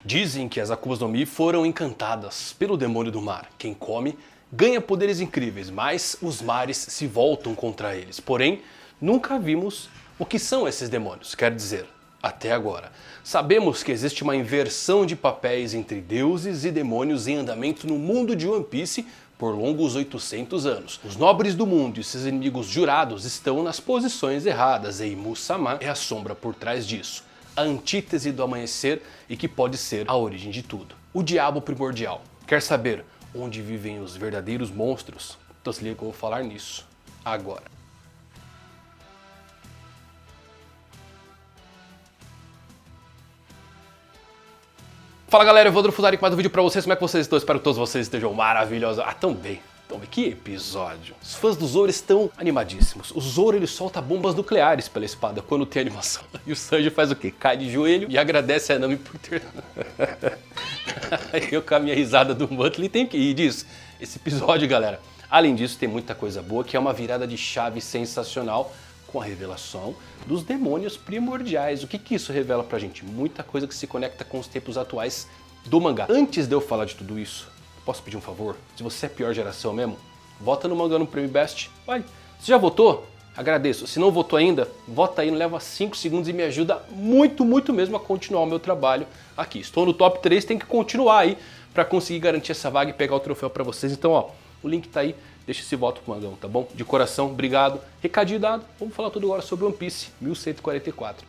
Dizem que as Akumas no Mi foram encantadas pelo demônio do mar. Quem come ganha poderes incríveis, mas os mares se voltam contra eles. Porém, nunca vimos o que são esses demônios, quer dizer, até agora. Sabemos que existe uma inversão de papéis entre deuses e demônios em andamento no mundo de One Piece por longos 800 anos. Os nobres do mundo e seus inimigos jurados estão nas posições erradas e Mu-sama é a sombra por trás disso. A antítese do amanhecer e que pode ser a origem de tudo. O diabo primordial. Quer saber onde vivem os verdadeiros monstros? Então se liga que eu vou falar nisso agora. Fala galera, eu vou Fudari com mais um vídeo pra vocês. Como é que vocês estão? Espero que todos vocês estejam maravilhosos. Tão bem. Que episódio. Os fãs do Zoro estão animadíssimos. O Zoro ele solta bombas nucleares pela espada quando tem animação. E o Sanji faz o quê? Cai de joelho e agradece a Nami por ter... Eu com a minha risada do Muttley tenho que ir disso. Esse episódio, galera. Além disso, tem muita coisa boa, que é uma virada de chave sensacional com a revelação dos demônios primordiais. O que isso revela pra gente? Muita coisa que se conecta com os tempos atuais do mangá. Antes de eu falar de tudo isso, posso pedir um favor? Se você é a pior geração mesmo, vota no Mangá no Prêmio Best. Vai. Você já votou? Agradeço. Se não votou ainda, vota aí, não leva 5 segundos e me ajuda muito, muito mesmo a continuar o meu trabalho aqui. Estou no top 3, tem que continuar aí para conseguir garantir essa vaga e pegar o troféu para vocês. Então, ó, o link tá aí. Deixa esse voto pro Mangão, tá bom? De coração, obrigado. Recadinho dado, vamos falar tudo agora sobre One Piece 1144.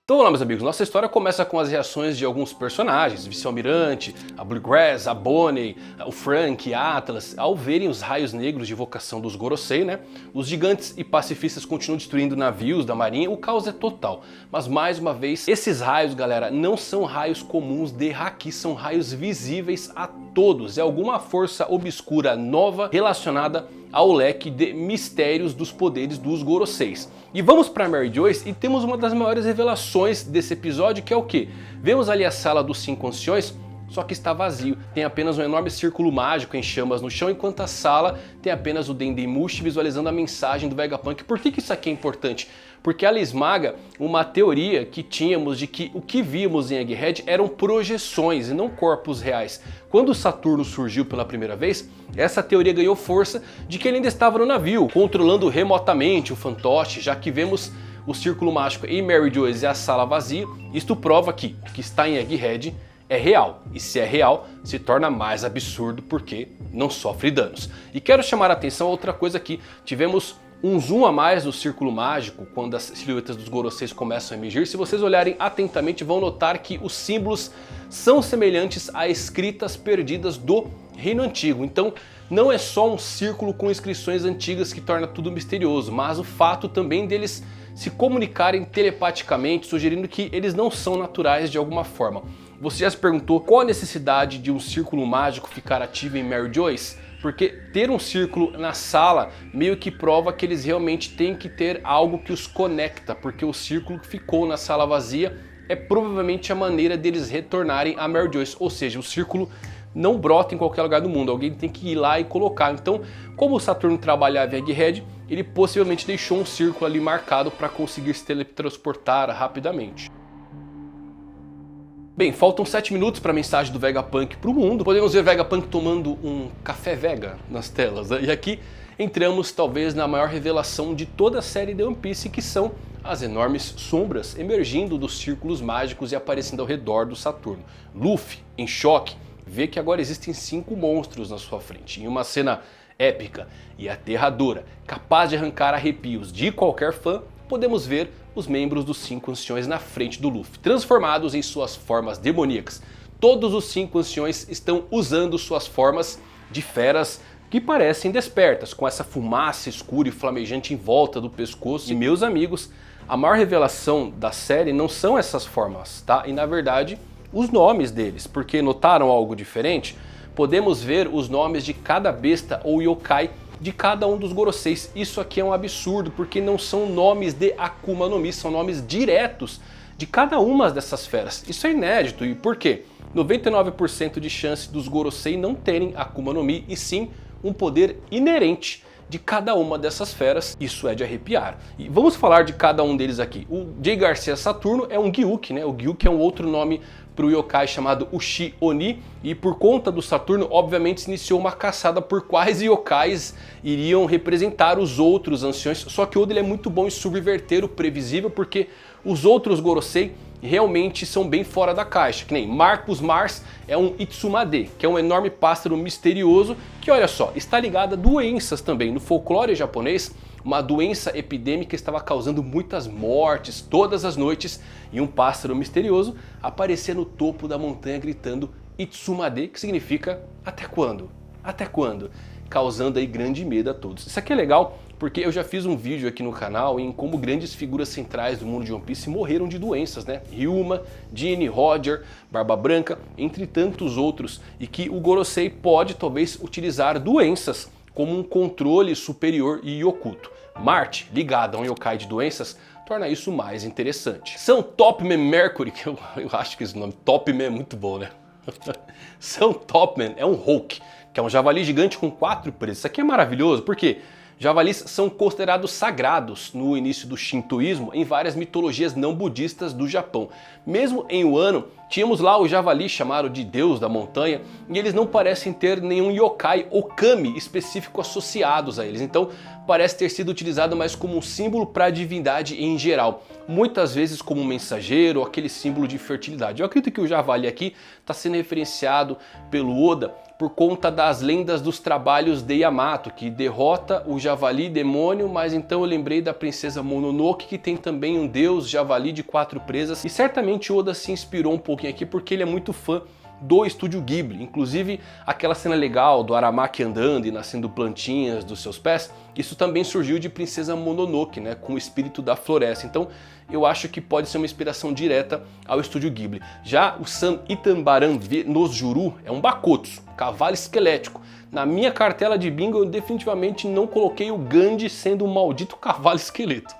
Então vamos lá, meus amigos, nossa história começa com as reações de alguns personagens, Vice-Almirante, a Bluegrass, a Bonnie, o Frank, a Atlas, ao verem os raios negros de invocação dos Gorosei, né? Os gigantes e pacifistas continuam destruindo navios da marinha, o caos é total. Mas mais uma vez, esses raios, galera, não são raios comuns de Haki, são raios visíveis a todos. É alguma força obscura nova relacionada ao leque de mistérios dos poderes dos Goroseis. E vamos para Mary Joyce e temos uma das maiores revelações desse episódio, que é o quê? Vemos ali a sala dos 5 anciões, só que está vazio. Tem apenas um enorme círculo mágico em chamas no chão, enquanto a sala tem apenas o Dendemushi visualizando a mensagem do Vegapunk. Por que isso aqui é importante? Porque ela esmaga uma teoria que tínhamos de que o que vimos em Egghead eram projeções e não corpos reais. Quando Saturno surgiu pela primeira vez, essa teoria ganhou força de que ele ainda estava no navio, controlando remotamente o fantoche, já que vemos o círculo mágico em Mary Joyce e a sala vazia. Isto prova que o que está em Egghead é real, e se é real, se torna mais absurdo porque não sofre danos. E quero chamar a atenção a outra coisa aqui, tivemos um zoom a mais do círculo mágico quando as silhuetas dos Goroseis começam a emergir. Se vocês olharem atentamente vão notar que os símbolos são semelhantes a escritas perdidas do Reino Antigo. Então não é só um círculo com inscrições antigas que torna tudo misterioso, mas o fato também deles se comunicarem telepaticamente, sugerindo que eles não são naturais de alguma forma. Você já se perguntou qual a necessidade de um círculo mágico ficar ativo em Mary Joyce? Porque ter um círculo na sala meio que prova que eles realmente têm que ter algo que os conecta, porque o círculo que ficou na sala vazia é provavelmente a maneira deles retornarem a Mary Joyce, ou seja, o círculo não brota em qualquer lugar do mundo, alguém tem que ir lá e colocar. Então, como o Saturno trabalhava em Egghead, ele possivelmente deixou um círculo ali marcado para conseguir se teletransportar rapidamente. Bem, faltam 7 minutos para a mensagem do Vegapunk para o mundo. Podemos ver Vegapunk tomando um café Vega nas telas, né? E aqui entramos talvez na maior revelação de toda a série de One Piece, que são as enormes sombras emergindo dos círculos mágicos e aparecendo ao redor do Saturno. Luffy, em choque, vê que agora existem 5 monstros na sua frente. Em uma cena épica e aterradora, capaz de arrancar arrepios de qualquer fã, podemos ver os membros dos 5 anciões na frente do Luffy, transformados em suas formas demoníacas. Todos os 5 anciões estão usando suas formas de feras que parecem despertas, com essa fumaça escura e flamejante em volta do pescoço. E meus amigos, a maior revelação da série não são essas formas, tá? E na verdade, os nomes deles, porque notaram algo diferente? Podemos ver os nomes de cada besta ou yokai de cada um dos Goroseis. Isso aqui é um absurdo, porque não são nomes de Akuma no Mi, são nomes diretos de cada uma dessas feras. Isso é inédito, e por quê? 99% de chance dos Gorosei não terem Akuma no Mi, e sim um poder inerente de cada uma dessas feras. Isso é de arrepiar. E vamos falar de cada um deles aqui. O Jay Garcia Saturno é um Gyuki, né? O Gyuki é um outro nome para o yokai chamado Ushi Oni, e por conta do Saturno, obviamente, se iniciou uma caçada por quais yokais iriam representar os outros anciões, só que o Oda ele é muito bom em subverter o previsível, porque os outros Gorosei realmente são bem fora da caixa, que nem Marcus Mars é um Itsumade, que é um enorme pássaro misterioso que, olha só, está ligado a doenças também. No folclore japonês, uma doença epidêmica estava causando muitas mortes todas as noites, e um pássaro misterioso aparecia no topo da montanha gritando Itsumade, que significa até quando? Até quando? Causando aí grande medo a todos. Isso aqui é legal porque eu já fiz um vídeo aqui no canal em como grandes figuras centrais do mundo de One Piece morreram de doenças, né? Ryuma, Ginny, Roger, Barba Branca, entre tantos outros, e que o Gorosei pode talvez utilizar doenças como um controle superior e oculto. Marte, ligado a um yokai de doenças, torna isso mais interessante. São Topman Mercury, que eu acho que esse nome Topman é muito bom, né? São Topman é um Hulk, que é um javali gigante com 4 presas. Isso aqui é maravilhoso, porque javalis são considerados sagrados no início do Shintoísmo em várias mitologias não budistas do Japão. Mesmo em Wano, tínhamos lá o javali chamado de Deus da Montanha, e eles não parecem ter nenhum yokai ou kami específico associados a eles. Então parece ter sido utilizado mais como um símbolo para a divindade em geral, muitas vezes como um mensageiro ou aquele símbolo de fertilidade. Eu acredito que o javali aqui está sendo referenciado pelo Oda por conta das lendas dos trabalhos de Yamato, que derrota o javali demônio, mas então eu lembrei da princesa Mononoke, que tem também um deus javali de 4 presas, e certamente Oda se inspirou um pouquinho aqui porque ele é muito fã do estúdio Ghibli. Inclusive aquela cena legal do Aramaki andando e nascendo plantinhas dos seus pés, isso também surgiu de Princesa Mononoke, né, com o espírito da floresta. Então eu acho que pode ser uma inspiração direta ao estúdio Ghibli. Já o San Itambaran nos Juru é um Bakotsu, cavalo esquelético. Na minha cartela de bingo eu definitivamente não coloquei o Gandhi sendo um maldito cavalo esqueleto.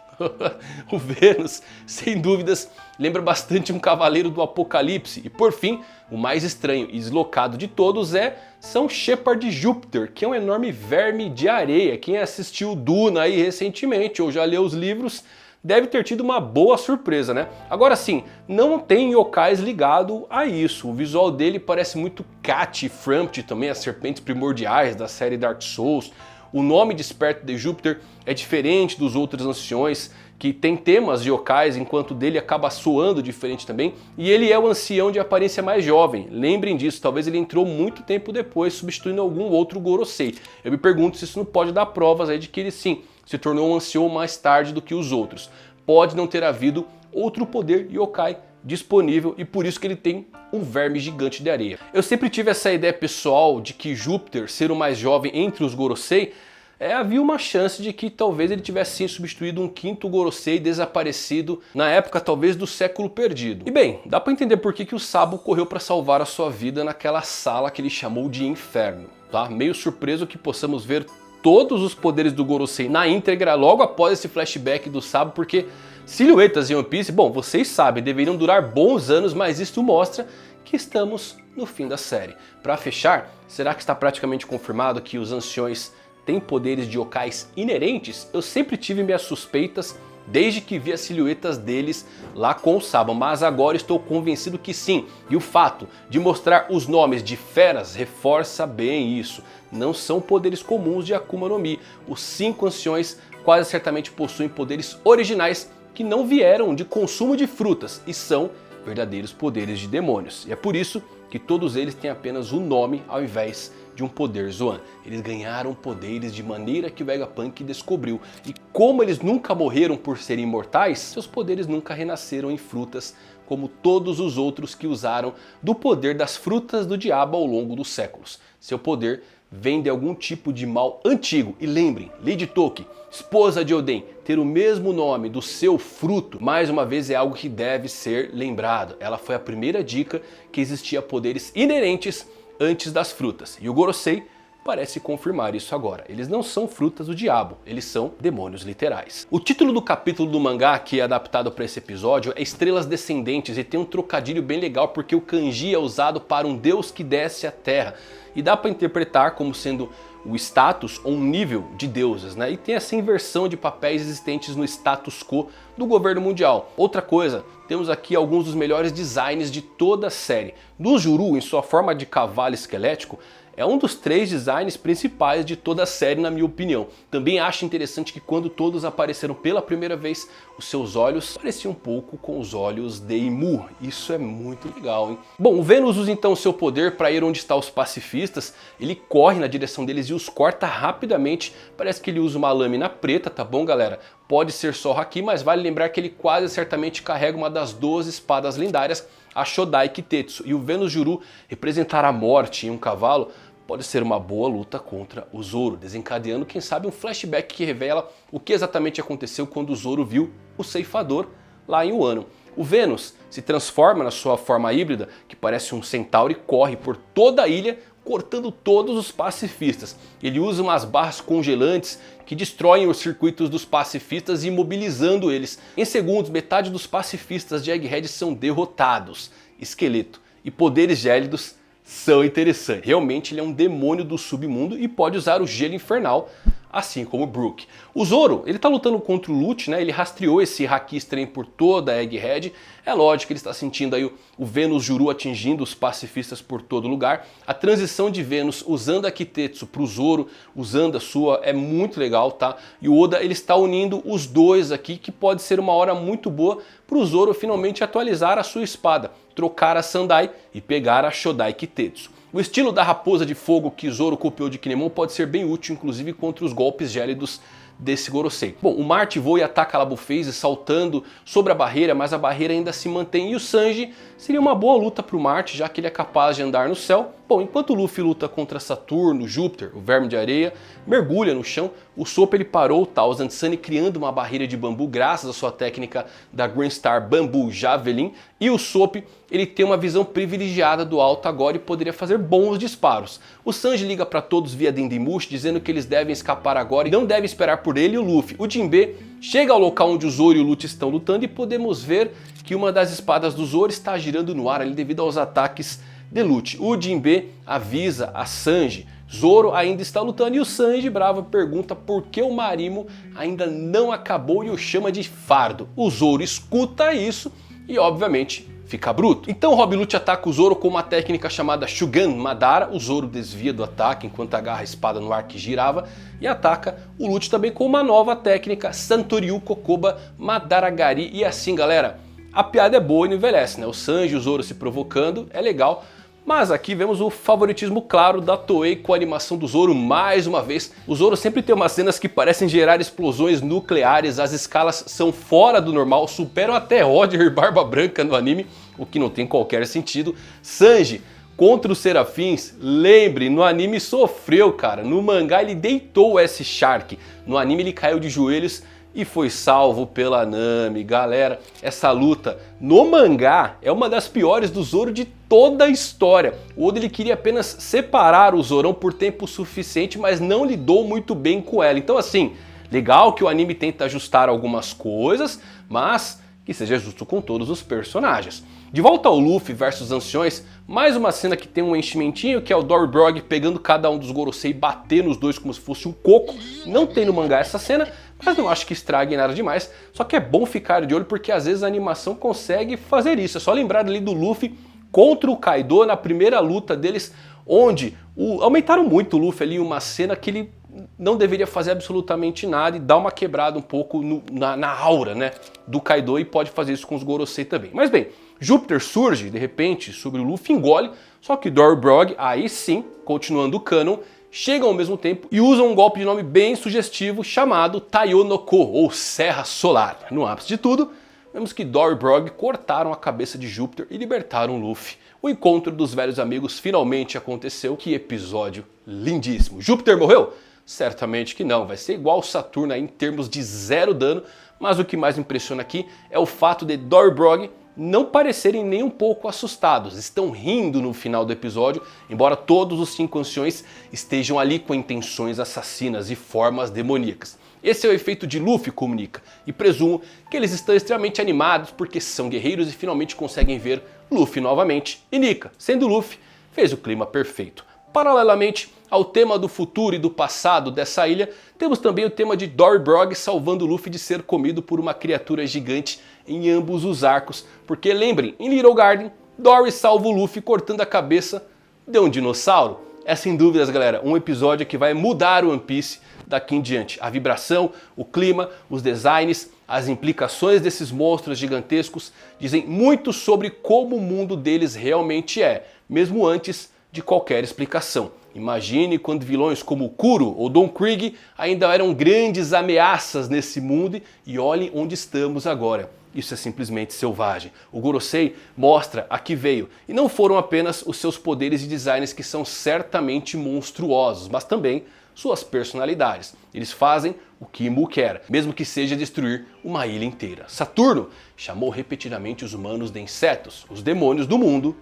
O Vênus, sem dúvidas, lembra bastante um cavaleiro do Apocalipse. E por fim, o mais estranho e deslocado de todos é São Shepard Júpiter, que é um enorme verme de areia. Quem assistiu Duna aí recentemente ou já leu os livros deve ter tido uma boa surpresa, né? Agora sim, não tem yokais ligado a isso. O visual dele parece muito Kat e Frampt também, as serpentes primordiais da série Dark Souls. O nome Desperto de Júpiter é diferente dos outros anciões, que tem temas de yokais, enquanto dele acaba soando diferente também. E ele é o ancião de aparência mais jovem, lembrem disso, talvez ele entrou muito tempo depois, substituindo algum outro Gorosei. Eu me pergunto se isso não pode dar provas aí de que ele sim se tornou um ancião mais tarde do que os outros. Pode não ter havido outro poder yokai disponível e por isso que ele tem um verme gigante de areia. Eu sempre tive essa ideia pessoal de que Júpiter, ser o mais jovem entre os Gorosei, havia uma chance de que talvez ele tivesse sim substituído um 5º Gorosei desaparecido na época talvez do século perdido. E bem, dá pra entender por que o Sabo correu para salvar a sua vida naquela sala que ele chamou de inferno, tá? Meio surpreso que possamos ver todos os poderes do Gorosei na íntegra logo após esse flashback do Sabo, porque silhuetas em One Piece, bom, vocês sabem, deveriam durar bons anos, mas isso mostra que estamos no fim da série. Para fechar, será que está praticamente confirmado que os anciões têm poderes de yokais inerentes? Eu sempre tive minhas suspeitas desde que vi as silhuetas deles lá com o Sabo, mas agora estou convencido que sim. E o fato de mostrar os nomes de feras reforça bem isso. Não são poderes comuns de Akuma no Mi. Os 5 anciões quase certamente possuem poderes originais que não vieram de consumo de frutas e são verdadeiros poderes de demônios. E é por isso que todos eles têm apenas um nome ao invés de um poder Zoan. Eles ganharam poderes de maneira que o Vegapunk descobriu. E como eles nunca morreram por serem imortais, seus poderes nunca renasceram em frutas, como todos os outros que usaram do poder das frutas do diabo ao longo dos séculos. Seu poder vem de algum tipo de mal antigo. E lembrem, Lady Toki, esposa de Oden, ter o mesmo nome do seu fruto, mais uma vez é algo que deve ser lembrado. Ela foi a primeira dica que existia poderes inerentes antes das frutas. E o Gorosei parece confirmar isso agora. Eles não são frutas do diabo, eles são demônios literais. O título do capítulo do mangá que é adaptado para esse episódio é Estrelas Descendentes e tem um trocadilho bem legal porque o kanji é usado para um deus que desce à terra e dá para interpretar como sendo o status ou um nível de deuses, né? E tem essa inversão de papéis existentes no status quo do governo mundial. Outra coisa, temos aqui alguns dos melhores designs de toda a série. No Juru, em sua forma de cavalo esquelético, é um dos 3 designs principais de toda a série, na minha opinião. Também acho interessante que quando todos apareceram pela primeira vez, os seus olhos pareciam um pouco com os olhos de Imu. Isso é muito legal, hein? Bom, o Vênus usa então seu poder para ir onde estão os pacifistas. Ele corre na direção deles e os corta rapidamente. Parece que ele usa uma lâmina preta, tá bom, galera? Pode ser só haki, mas vale lembrar que ele quase certamente carrega uma das 12 espadas lendárias, a Shodai Kitetsu. E o Vênus Juru representar a morte em um cavalo pode ser uma boa luta contra o Zoro, desencadeando, quem sabe, um flashback que revela o que exatamente aconteceu quando o Zoro viu o ceifador lá em Wano. O Vênus se transforma na sua forma híbrida, que parece um centauro, e corre por toda a ilha, cortando todos os pacifistas. Ele usa umas barras congelantes que destroem os circuitos dos pacifistas, imobilizando eles. Em segundos, metade dos pacifistas de Egghead são derrotados. Esqueleto e poderes gélidos são interessantes. Realmente ele é um demônio do submundo e pode usar o gelo infernal, assim como o Brook. O Zoro, ele tá lutando contra o Lute, né? Ele rastreou esse haki estranho por toda a Egghead. É lógico que ele está sentindo aí o Vênus Juru atingindo os pacifistas por todo lugar. A transição de Vênus usando a Kitetsu pro Zoro, usando a sua, é muito legal, tá? E o Oda, ele está unindo os dois aqui, que pode ser uma hora muito boa pro Zoro finalmente atualizar a sua espada, trocar a Sandai e pegar a Shodai Kitetsu. O estilo da raposa de fogo que Zoro copiou de Kinemon pode ser bem útil, inclusive contra os golpes gélidos desse Gorosei. Bom, o Marte voa e ataca a Labuphase saltando sobre a barreira, mas a barreira ainda se mantém. E o Sanji seria uma boa luta para o Marte, já que ele é capaz de andar no céu. Bom, enquanto o Luffy luta contra Saturno, Júpiter, o verme de areia, mergulha no chão, o Sop ele parou o Thousand Sunny criando uma barreira de bambu graças à sua técnica da Green Star Bamboo Javelin. E o Sop ele tem uma visão privilegiada do alto agora e poderia fazer bons disparos. O Sanji liga para todos via Dendemushi, dizendo que eles devem escapar agora e não devem esperar por ele e o Luffy. O Jinbe chega ao local onde o Zoro e o Lute estão lutando e podemos ver que uma das espadas do Zoro está girando no ar ali devido aos ataques de Lute. O Jinbe avisa a Sanji. Zoro ainda está lutando e o Sanji, bravo, pergunta por que o Marimo ainda não acabou e o chama de fardo. O Zoro escuta isso e, obviamente, fica bruto. Então Rob Lute ataca o Zoro com uma técnica chamada Shugan Madara. O Zoro desvia do ataque enquanto agarra a espada no ar que girava e ataca o Lute também com uma nova técnica, Santoryu Kokoba Madaragari. E assim, galera, a piada é boa e não envelhece, né? O Sanji e o Zoro se provocando, é legal. Mas aqui vemos o favoritismo claro da Toei com a animação do Zoro mais uma vez. O Zoro sempre tem umas cenas que parecem gerar explosões nucleares, as escalas são fora do normal, superam até Roger e Barba Branca no anime, o que não tem qualquer sentido. Sanji contra os Serafins, lembre, no anime sofreu, cara. No mangá ele deitou o S-Shark, no anime ele caiu de joelhos e foi salvo pela Nami. Galera, essa luta no mangá é uma das piores do Zoro de toda a história. O Oda ele queria apenas separar o Zorão por tempo suficiente, mas não lidou muito bem com ela. Então assim, legal que o anime tenta ajustar algumas coisas, mas que seja justo com todos os personagens. De volta ao Luffy versus Anciões, mais uma cena que tem um enchimentinho, que é o Dory Brog pegando cada um dos Gorosei e batendo os dois como se fosse um coco. Não tem no mangá essa cena, mas não acho que estrague nada demais. Só que é bom ficar de olho porque às vezes a animação consegue fazer isso. É só lembrar ali do Luffy contra o Kaido na primeira luta deles, onde aumentaram muito o Luffy ali, uma cena que ele não deveria fazer absolutamente nada e dá uma quebrada um pouco na aura, né, do Kaido, e pode fazer isso com os Gorosei também. Mas bem, Júpiter surge de repente sobre o Luffy, engole, só que Dory Brog, aí sim, continuando o canon, chegam ao mesmo tempo e usam um golpe de nome bem sugestivo chamado Taiyo no Ko, ou Serra Solar. No ápice de tudo, vemos que Dory Brog cortaram a cabeça de Júpiter e libertaram Luffy. O encontro dos velhos amigos finalmente aconteceu. Que episódio lindíssimo. Júpiter morreu? Certamente que não, vai ser igual Saturno aí em termos de 0 dano, mas o que mais impressiona aqui é o fato de Dory Brog não parecerem nem um pouco assustados. Estão rindo no final do episódio, embora todos os 5 anciões estejam ali com intenções assassinas e formas demoníacas. Esse é o efeito de Luffy, comunica, e presumo que eles estão extremamente animados porque são guerreiros e finalmente conseguem ver Luffy novamente. E Nika, sendo Luffy, fez o clima perfeito. Paralelamente ao tema do futuro e do passado dessa ilha, temos também o tema de Dory Brogg salvando Luffy de ser comido por uma criatura gigante em ambos os arcos. Porque lembrem, em Little Garden, Dory salva o Luffy cortando a cabeça de um dinossauro. É sem dúvidas, galera, um episódio que vai mudar o One Piece daqui em diante. A vibração, o clima, os designs, as implicações desses monstros gigantescos dizem muito sobre como o mundo deles realmente é, mesmo antes de qualquer explicação. Imagine quando vilões como Kuro ou Don Krieg ainda eram grandes ameaças nesse mundo e olhem onde estamos agora. Isso é simplesmente selvagem. O Gorosei mostra a que veio. E não foram apenas os seus poderes e designs que são certamente monstruosos, mas também suas personalidades. Eles fazem o que Imu quer, mesmo que seja destruir uma ilha inteira. Saturno chamou repetidamente os humanos de insetos. Os demônios do mundo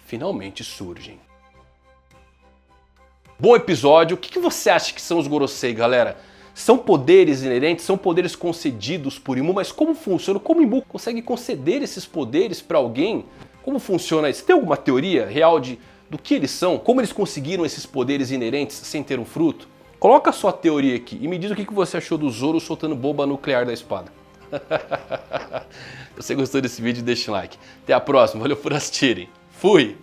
finalmente surgem. Bom episódio. O que você acha que são os Gorosei, galera? São poderes inerentes, são poderes concedidos por Imu, mas como funciona? Como Imu consegue conceder esses poderes para alguém? Como funciona isso? Tem alguma teoria real do que eles são? Como eles conseguiram esses poderes inerentes sem ter um fruto? Coloca a sua teoria aqui e me diz o que você achou do Zoro soltando bomba nuclear da espada. Se você gostou desse vídeo, deixa um like. Até a próxima, valeu por assistirem. Fui!